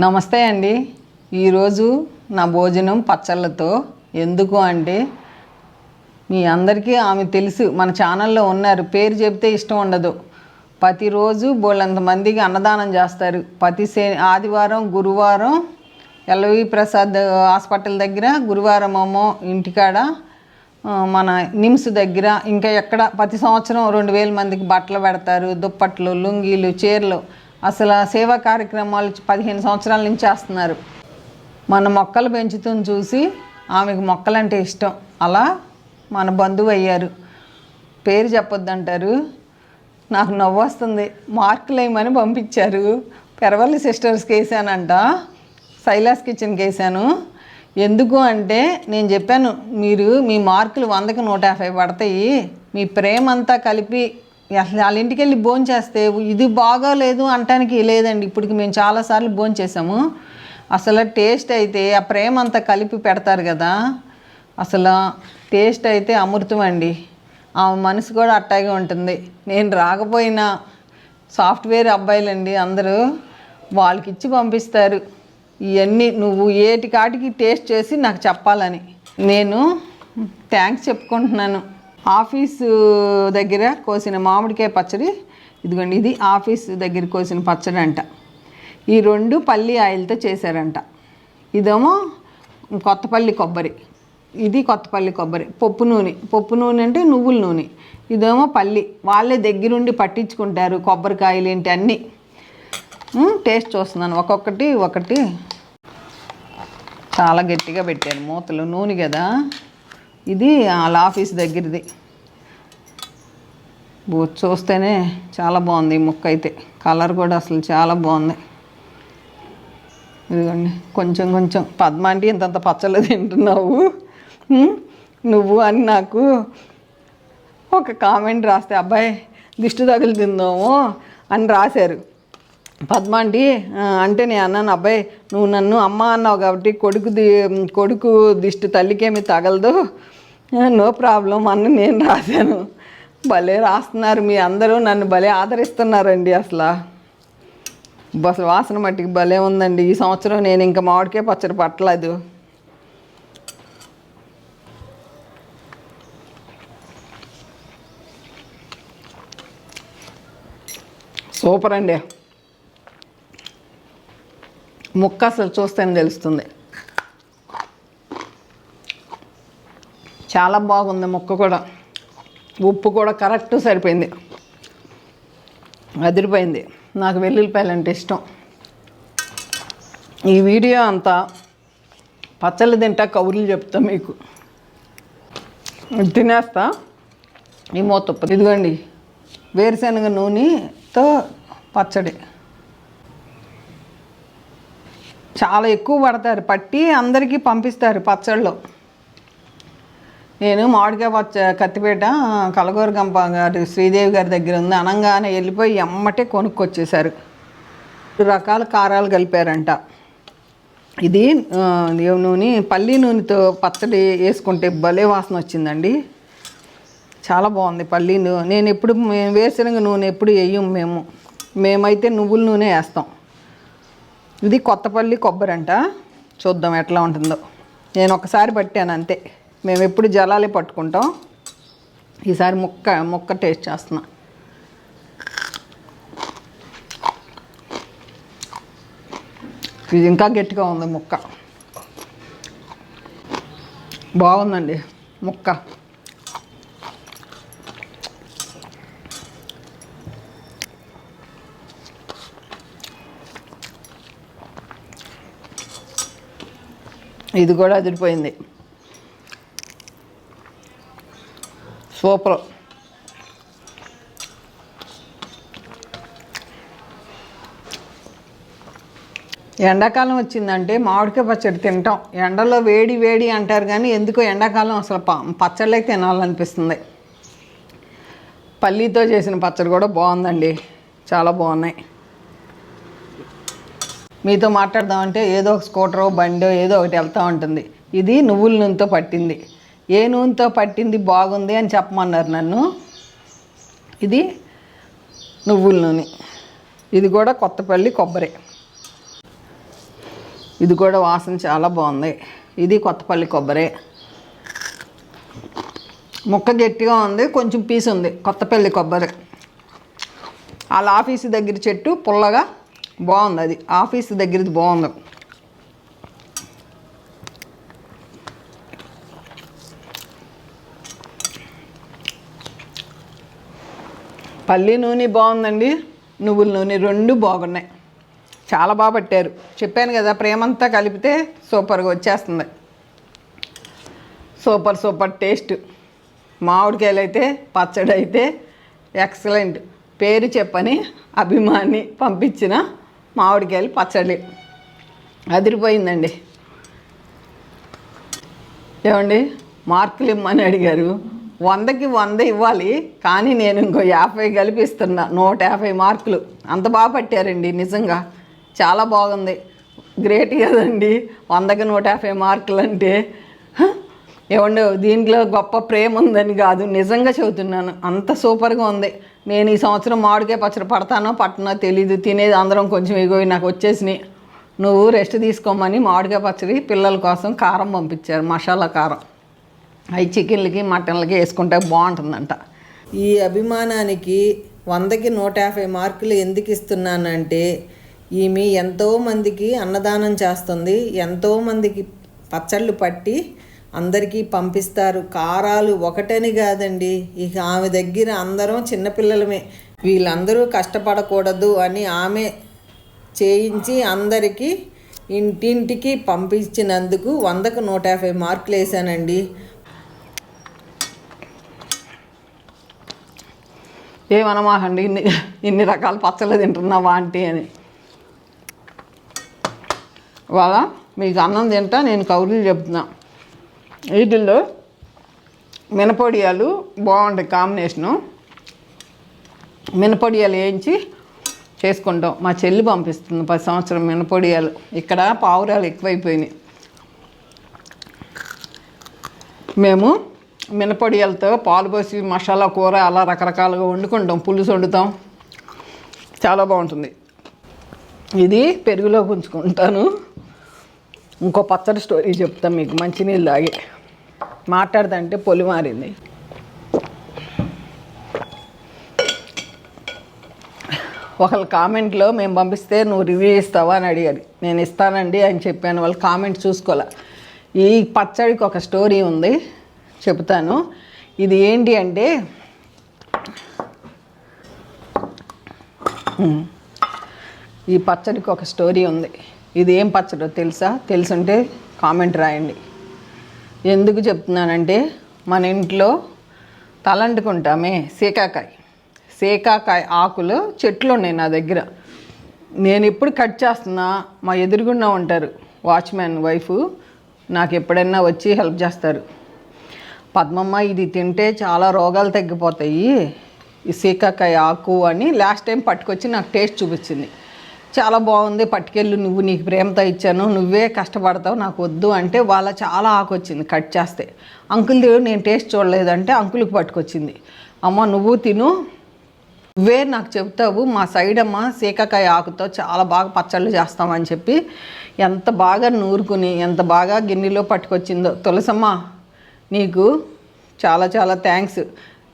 నమస్తే అండి. ఈరోజు నా భోజనం పచ్చళ్ళతో. ఎందుకు అంటే మీ అందరికీ ఆమె తెలుసు, మన ఛానల్లో ఉన్నారు, పేరు చెప్తే ఇష్టం ఉండదు. ప్రతిరోజు బోళ్ళంతమందికి అన్నదానం చేస్తారు. ఆదివారం గురువారం ఎల్వి ప్రసాద్ హాస్పిటల్ దగ్గర, గురువారం ఏమో ఇంటికాడ మన నిమ్స్ దగ్గర, ఇంకా ఎక్కడ ప్రతి సంవత్సరం 2000 మందికి బట్టలు పెడతారు, దుప్పట్లు, లుంగీలు, చీరలు. అసలు సేవా కార్యక్రమాలు 15 సంవత్సరాల నుంచి చేస్తున్నారు. మన మొక్కలు పెంచుతుని చూసి ఆమెకు మొక్కలంటే ఇష్టం. అలా మన బంధువు అయ్యారు. పేరు చెప్పొద్దంటారు. నాకు నవ్వు వస్తుంది. మార్కులు వేయమని పంపించారు. పెరవల్లి సిస్టర్స్కి వేసానంట, శైలాస్ కిచెన్కి వేసాను. ఎందుకు అంటే నేను చెప్పాను, మీరు మీ మార్కులు 100కి 150 పడతాయి. మీ ప్రేమ అంతా కలిపి అసలు వాళ్ళ ఇంటికి వెళ్ళి భోంచేస్తే ఇది బాగోలేదు అంటానికి లేదండి. ఇప్పటికి మేము చాలాసార్లు భోంచేసాము. అసలు టేస్ట్ అయితే ఆ ప్రేమ అంతా కలిపి పెడతారు కదా, అసలు టేస్ట్ అయితే అమృతం అండి. ఆ మనసు కూడా అట్టాగే ఉంటుంది. నేను రాకపోయినా సాఫ్ట్వేర్ అబ్బాయిలండి అందరూ, వాళ్ళకి ఇచ్చి పంపిస్తారు ఇవన్నీ. నువ్వు ఏటికాటికి టేస్ట్ చేసి నాకు చెప్పాలని నేను థ్యాంక్స్ చెప్పుకుంటున్నాను. ఆఫీసు దగ్గర కోసిన మామిడికాయ పచ్చడి ఇదిగోండి. ఇది ఆఫీస్ దగ్గర కోసిన పచ్చడి అంట. ఈ 2 పల్లి ఆయిల్తో చేశారంట. ఇదేమో కొత్తపల్లి కొబ్బరి, ఇది కొత్తపల్లి కొబ్బరి. పప్పు నూనె అంటే నువ్వుల నూనె. ఇదేమో పల్లి, వాళ్ళే దగ్గరుండి పట్టించుకుంటారు. కొబ్బరికాయలు ఏంటి అన్నీ. టేస్ట్ చూస్తున్నాను ఒక్కొక్కటి. చాలా గట్టిగా పెట్టారు మూతలు, నూనె కదా. ఇది వాళ్ళ ఆఫీస్ దగ్గరది. చూస్తేనే చాలా బాగుంది. ఈ ముక్క అయితే కలర్ కూడా అసలు చాలా బాగుంది. ఇదిగోండి కొంచెం పద్మాంటి ఇంతంత పచ్చళ్ళు తింటున్నావు నువ్వు అని నాకు ఒక కామెంట్ రాస్తే, అబ్బాయి దిష్టి తగులుతుందేమో అని రాశారు. పద్మాంటి అంటే నేను అన్నాను, అబ్బాయి నువ్వు నన్ను అమ్మ అన్నావు కాబట్టి కొడుకు దిష్టి తల్లికేమి తగలదు, నో ప్రాబ్లం అని నేను రాశాను. భలే రాస్తున్నారు మీ అందరూ, నన్ను భలే ఆదరిస్తున్నారండి. అసలు వాసన మట్టికి భలే ఉందండి. ఈ సంవత్సరం నేను ఇంకా మామిడికాయ పచ్చడి పట్టలేదు. సూపర్ అండి. ముక్క అసలు చూస్తేనే తెలుస్తుంది. చాలా బాగుంది ముక్క కూడా. ఉప్పు కూడా కరెక్ట్ సరిపోయింది, అదిరిపోయింది. నాకు వెల్లుల్లిపాయలు అంటే ఇష్టం. ఈ వీడియో అంతా పచ్చళ్ళు తింటా కబుర్లు చెప్తా మీకు. తినేస్తా. ఈ మూతప్ప ఇదిగోండి, వేరుశనగ నూనెతో పచ్చడి. చాలా ఎక్కువ పడతారు, పట్టి అందరికీ పంపిస్తారు పచ్చళ్ళు. నేను మామిడికాయ కత్తిపేట కలగూరగంప గారు శ్రీదేవి గారి దగ్గర ఉంది అనగానే వెళ్ళిపోయి ఎమ్మటే కొనుక్కొచ్చేసారు. 2 రకాల కారాలు కలిపారంట. ఇది నూనె, పల్లి నూనెతో పచ్చడి వేసుకుంటే భలే వాసన వచ్చిందండి. చాలా బాగుంది పల్లి నూనె. మేము వేరుశనగ నూనె ఎప్పుడు వేయం. మేమైతే నువ్వుల నూనె వేస్తాం. ఇది కొత్తపల్లి కొబ్బరి అంట. చూద్దాం ఎట్లా ఉంటుందో. నేను ఒకసారి పట్టాను అంతే. మేము ఎప్పుడు జలాలే పట్టుకుంటాం. ఈసారి ముక్క టేస్ట్ చేస్తున్నా. ఇది ఇంకా గట్టిగా ఉంది ముక్క. బాగుందండి ముక్క. ఇది కూడా అదిరిపోయింది. సూపర్. ఎండాకాలం వచ్చిందంటే మామిడికాయ పచ్చడి తింటాం. ఎండలో వేడి అంటారు కానీ ఎందుకో ఎండాకాలం అసలు పచ్చళ్ళే తినాలనిపిస్తుంది. పల్లీతో చేసిన పచ్చడి కూడా బాగుందండి, చాలా బాగున్నాయి. మీతో మాట్లాడదామంటే ఏదో ఒక స్కూటరో బండో ఏదో ఒకటి వెళ్తూ ఉంటుంది. ఇది నువ్వుల నూనెతో పట్టింది. ఏ నూనెతో పట్టింది బాగుంది అని చెప్పమన్నారు నన్ను. ఇది నువ్వుల నూనె. ఇది కూడా కొత్తపల్లి కొబ్బరి. ఇది కూడా వాసన చాలా బాగుంది. ఇది కొత్తపల్లి కొబ్బరి. ముక్క గట్టిగా ఉంది, కొంచెం పీసు ఉంది. కొత్తపల్లి కొబ్బరి. వాళ్ళ ఆఫీసు దగ్గర చెట్టు పుల్లగా బాగుంది. అది ఆఫీసు దగ్గరది బాగుంది. పల్లి నూనె బాగుందండి, నువ్వుల నూనె రెండు బాగున్నాయి. చాలా బాగా పట్టారు. చెప్పాను కదా, ప్రేమంతా కలిపితే సూపర్గా వచ్చేస్తుంది. Super taste. మామిడికాయలు అయితే పచ్చడి అయితే ఎక్సలెంట్. పేరు చెప్పని అభిమాని పంపించిన మామిడికాయలు పచ్చడి అదిరిపోయిందండి. ఏమండి, మార్కులు ఇమ్మని అడిగారు. 100కి 100 ఇవ్వాలి, కానీ నేను ఇంకో 50 కలిపిస్తున్నా. 150 మార్కులు. అంత బాగా పట్టారండి, నిజంగా చాలా బాగుంది. గ్రేట్ కదండి, 100కి 150 మార్కులు అంటే. ఏమండి, దీంట్లో గొప్ప ప్రేమ ఉందని కాదు, నిజంగా చెబుతున్నాను. అంత సూపర్గా ఉంది. నేను ఈ సంవత్సరం మామిడికాయ పచ్చడి పడతానో పట్టనో తెలీదు. తినేది అందరం కొంచెం ఎగోయి నాకు వచ్చేసినాయి. నువ్వు రెస్ట్ తీసుకోమని మామిడికాయ పచ్చడి పిల్లల కోసం కారం పంపించారు, మసాలా కారం. అవి చికెన్లకి మటన్లకి వేసుకుంటే బాగుంటుందంట. ఈ అభిమానానికి 100కి 150 మార్కులు ఎందుకు ఇస్తున్నానంటే, ఈమె ఎంతోమందికి అన్నదానం చేస్తుంది. ఎంతోమందికి పచ్చళ్ళు పట్టి అందరికీ పంపిస్తారు. కారాలు ఒకటని కాదండి, ఇక ఆమె దగ్గర అందరం చిన్నపిల్లలమే. వీళ్ళందరూ కష్టపడకూడదు అని ఆమె చేయించి అందరికీ ఇంటింటికి పంపించినందుకు 100కి 150 మార్కులు వేసానండి. ఏమనమాకండి, ఇన్ని రకాల పచ్చళ్ళు తింటున్నావా ఆంటీ అని. వాళ్ళ మీకు అన్నం తింటా నేను కౌరులు చెప్తున్నా. వీటిల్లో మినపొడియాలు బాగుంటాయి కాంబినేషను. మినపొడియాలు వేయించి చేసుకుంటాం. మా చెల్లి పంపిస్తుంది 10 సంవత్సరం మినపొడియాలు. ఇక్కడ పావురాలు ఎక్కువైపోయినాయి. మేము మినపొడియాలతో పాలు పోసి మసాలా కూర అలా రకరకాలుగా వండుకుంటాం. పులుసు వండుతాం, చాలా బాగుంటుంది. ఇది పెరుగులో ఉంచుకుంటాను. ఇంకో పచ్చడి స్టోరీ చెప్తాను మీకు. మంచినీళ్ళు తాగి మాట్లాడదంటే పొలి మారింది. ఒకళ్ళ కామెంట్లో మేము పంపిస్తే నువ్వు రివ్యూ ఇస్తావా అని అడిగారు. నేను ఇస్తానండి అని చెప్పాను. వాళ్ళు కామెంట్ చూసుకోలే. ఈ పచ్చడికి ఒక స్టోరీ ఉంది, చెప్తాను. ఇది ఏంటి అంటే, ఈ పచ్చడికి ఒక స్టోరీ ఉంది. ఇది ఏం పచ్చడో తెలుసా? తెలుసుంటే కామెంట్ రాయండి. ఎందుకు చెప్తున్నానంటే, మన ఇంట్లో తలంటుకుంటామే సీకాకాయ ఆకులు చెట్లు ఉన్నాయి నా దగ్గర. నేను ఎప్పుడు కట్ చేస్తున్నా మా ఎదురుగుండా ఉంటారు వాచ్మ్యాన్ వైఫ్, నాకు ఎప్పుడైనా వచ్చి హెల్ప్ చేస్తారు. పద్మమ్మ ఇది తింటే చాలా రోగాలు తగ్గిపోతాయి, ఈ సీకాకాయ ఆకు అని లాస్ట్ టైం పట్టుకొచ్చి నాకు టేస్ట్ చూపించింది. చాలా బాగుంది, పట్టుకెళ్ళు, నువ్వు నీకు ప్రేమతో ఇచ్చాను, నువ్వే కష్టపడతావు, నాకు వద్దు అంటే వాళ్ళ చాలా ఆకు వచ్చింది కట్ చేస్తే. అంకుల్ నేను టేస్ట్ చూడలేదంటే అంకుల్కి పట్టుకొచ్చింది. అమ్మ నువ్వు తిను, నువ్వే నాకు చెప్తావు, మా సైడ్ అమ్మ సీకాకాయ ఆకుతో చాలా బాగా పచ్చళ్ళు చేస్తామని చెప్పి ఎంత బాగా నూరుకుని ఎంత బాగా గిన్నెలో పట్టుకొచ్చిందో. తులసమ్మ నీకు చాలా చాలా థ్యాంక్స్.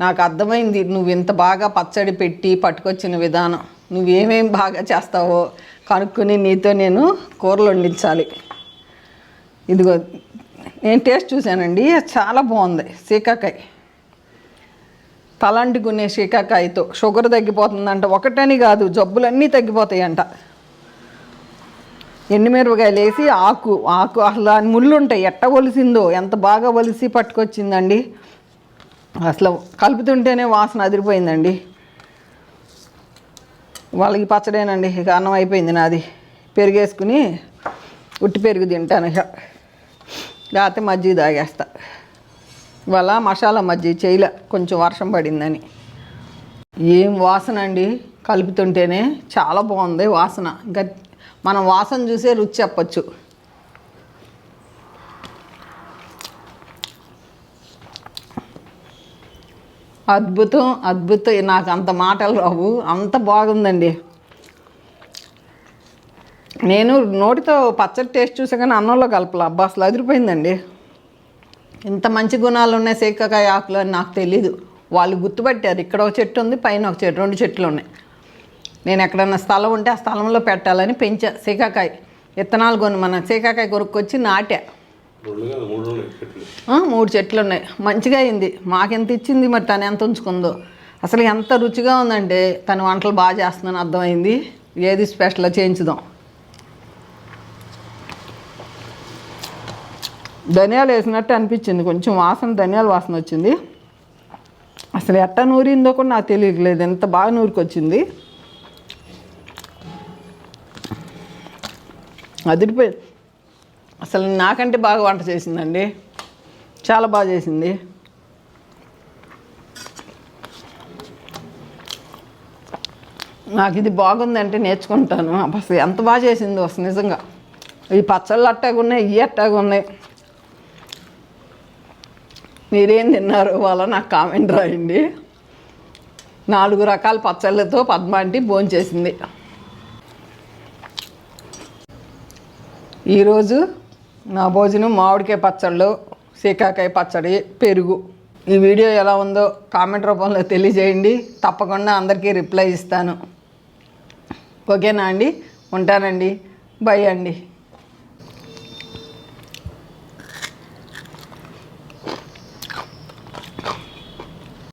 నాకు అర్థమైంది నువ్వు ఇంత బాగా పచ్చడి పెట్టి పట్టుకొచ్చిన విధానం. నువ్వేమేం బాగా చేస్తావో కనుక్కొని నీతో నేను కూరలు వండించాలి. ఇదిగో నేను టేస్ట్ చూశానండి, చాలా బాగుంది. సీకాకాయ తలంటుకునే సీకాకాయతో షుగర్ తగ్గిపోతుందంట. ఒకటని కాదు, జబ్బులన్నీ తగ్గిపోతాయంట. ఎండుమిరపకాయలు వేసి ఆకు అసలు ముళ్ళు ఉంటాయి, ఎట్ట ఒలిసిందో, ఎంత బాగా ఒలిసి పట్టుకొచ్చిందండి. అసలు కలుపుతుంటేనే వాసన అదిరిపోయిందండి. వాళ్ళకి పచ్చడేనండి. ఇక అన్నం అయిపోయింది నాది. పెరిగేసుకుని ఉట్టి పెరుగు తింటాను, ఇక లేకపోతే మజ్జిగ తాగేస్తా. ఇవాళ మసాలా మజ్జిగ చేయలే, కొంచెం వర్షం పడిందని. ఏం వాసన అండి, కలుపుతుంటేనే చాలా బాగుంది వాసన. ఇంకా మనం వాసన చూసే రుచి చెప్పచ్చు. అద్భుతం అద్భుతం, నాకు అంత మాటలు రావు, అంత బాగుందండి. నేను నోటితో పచ్చడి టేస్ట్ చూసా కానీ అన్నంలో కలపలే. అబ్బా అసలు అదిరిపోయిందండి. ఇంత మంచి గుణాలు ఉన్నాయి సీకాకాయ ఆకులు అని నాకు తెలీదు. వాళ్ళు గుర్తుపట్టారు. ఇక్కడ ఒక చెట్టు ఉంది, పైన ఒక చెట్టు, 2 చెట్లు ఉన్నాయి. నేను ఎక్కడన్నా స్థలం ఉంటే ఆ స్థలంలో పెట్టాలని పెంచా సీకాకాయ విత్తనాలు కొని. మన సీకాకాయ కొనుక్కొచ్చి నాటా. 3 చెట్లు ఉన్నాయి. మంచిగా అయింది. మాకెంత ఇచ్చింది, మరి తను ఎంత ఉంచుకుందో. అసలు ఎంత రుచిగా ఉందంటే తను వంటలు బాగా చేస్తుందని అర్థమైంది. ఏది స్పెషల్గా చేయించుదాం. ధనియాలు వేసినట్టు అనిపించింది. కొంచెం వాసన, ధనియాల వాసన వచ్చింది. అసలు ఎట్టా నూరిందో కూడా నాకు తెలియట్లేదు. ఎంత బాగా నూరుకొచ్చింది. అదిరిపోయింది. అసలు నాకంటే బాగా వంట చేసిందండి. చాలా బాగా చేసింది. నాకు ఇది బాగుందంటే నేర్చుకుంటాను. అసలు ఎంత బాగా చేసిందో అసలు నిజంగా. ఈ పచ్చళ్ళు అట్టాగా ఉన్నాయి, ఇవి అట్టాగా ఉన్నాయి. మీరేం తిన్నారు వాళ్ళ నాకు కామెంట్ రాయండి. 4 రకాల పచ్చళ్ళతో పద్మ ఆంటీ భోంచేసింది. ఈరోజు నా భోజనం మామిడికాయ పచ్చళ్ళు, సీకాకాయ పచ్చడి, పెరుగు. ఈ వీడియో ఎలా ఉందో కామెంట్ రూపంలో తెలియజేయండి. తప్పకుండా అందరికీ రిప్లై ఇస్తాను. ఓకేనా అండి? ఉంటానండి. బై అండి.